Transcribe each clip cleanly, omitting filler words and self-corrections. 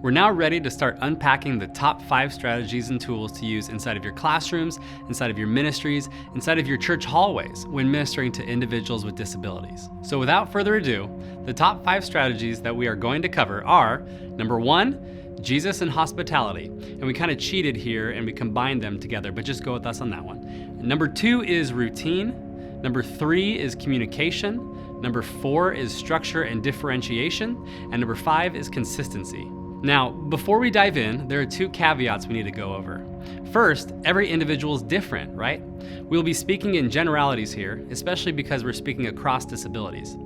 We're now ready to start unpacking the top 5 strategies and tools to use inside of your classrooms, inside of your ministries, inside of your church hallways when ministering to individuals with disabilities. So without further ado, the top 5 strategies that we are going to cover are, number 1, Jesus and hospitality. And we kind of cheated here and we combined them together, but just go with us on that one. Number 2 is routine. Number 3 is communication. Number 4 is structure and differentiation. And number 5 is consistency. Now, before we dive in, there are 2 caveats we need to go over. First, every individual is different, right? We'll be speaking in generalities here, especially because we're speaking across disabilities.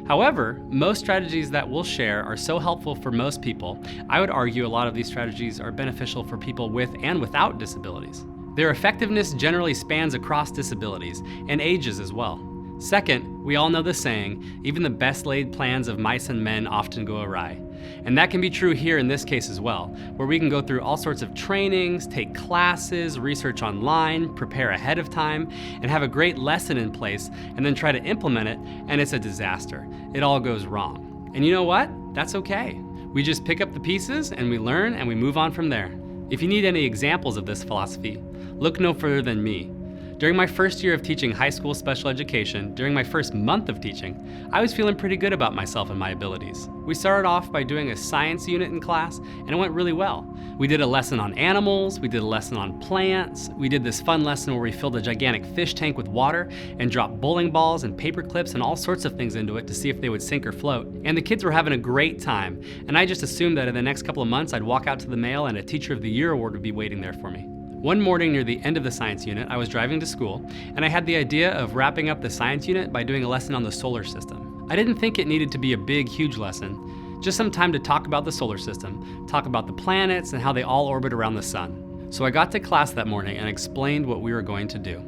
However, most strategies that we'll share are so helpful for most people. I would argue a lot of these strategies are beneficial for people with and without disabilities. Their effectiveness generally spans across disabilities and ages as well. Second, we all know the saying, even the best laid plans of mice and men often go awry. And that can be true here in this case as well, where we can go through all sorts of trainings, take classes, research online, prepare ahead of time, and have a great lesson in place, and then try to implement it, and it's a disaster. It all goes wrong. And you know what? That's okay. We just pick up the pieces, and we learn, and we move on from there. If you need any examples of this philosophy, look no further than me. During my first year of teaching high school special education, during my first month of teaching, I was feeling pretty good about myself and my abilities. We started off by doing a science unit in class, and it went really well. We did a lesson on animals, we did a lesson on plants, we did this fun lesson where we filled a gigantic fish tank with water and dropped bowling balls and paper clips and all sorts of things into it to see if they would sink or float. And the kids were having a great time, and I just assumed that in the next couple of months I'd walk out to the mail and a Teacher of the Year award would be waiting there for me. One morning near the end of the science unit, I was driving to school, and I had the idea of wrapping up the science unit by doing a lesson on the solar system. I didn't think it needed to be a big, huge lesson, just some time to talk about the solar system, talk about the planets and how they all orbit around the sun. So I got to class that morning and explained what we were going to do.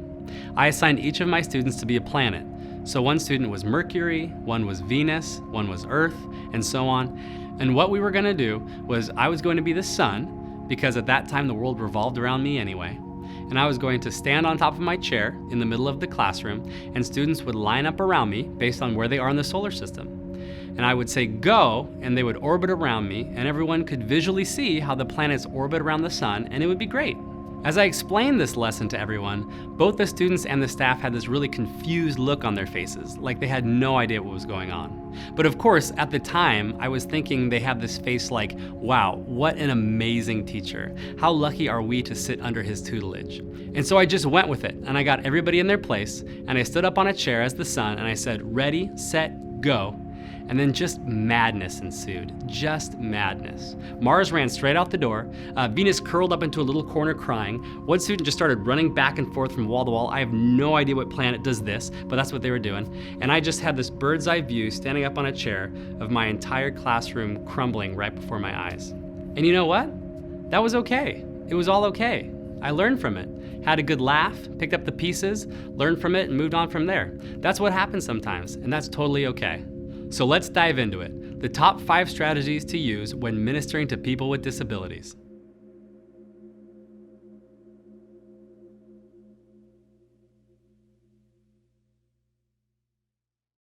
I assigned each of my students to be a planet. So one student was Mercury, one was Venus, one was Earth, and so on. And what we were going to do was I was going to be the sun, because at that time the world revolved around me anyway. And I was going to stand on top of my chair in the middle of the classroom, and students would line up around me based on where they are in the solar system. And I would say go, and they would orbit around me, and everyone could visually see how the planets orbit around the sun, and it would be great. As I explained this lesson to everyone, both the students and the staff had this really confused look on their faces, like they had no idea what was going on. But of course, at the time, I was thinking they had this face like, wow, what an amazing teacher. How lucky are we to sit under his tutelage? And so I just went with it, and I got everybody in their place, and I stood up on a chair as the sun, and I said, ready, set, go. And then just madness ensued, just madness. Mars ran straight out the door. Venus curled up into a little corner crying. One student just started running back and forth from wall to wall. I have no idea what planet does this, but that's what they were doing. And I just had this bird's eye view standing up on a chair of my entire classroom crumbling right before my eyes. And you know what? That was okay. It was all okay. I learned from it, had a good laugh, picked up the pieces, learned from it, and moved on from there. That's what happens sometimes, and that's totally okay. So let's dive into it. The top 5 strategies to use when ministering to people with disabilities.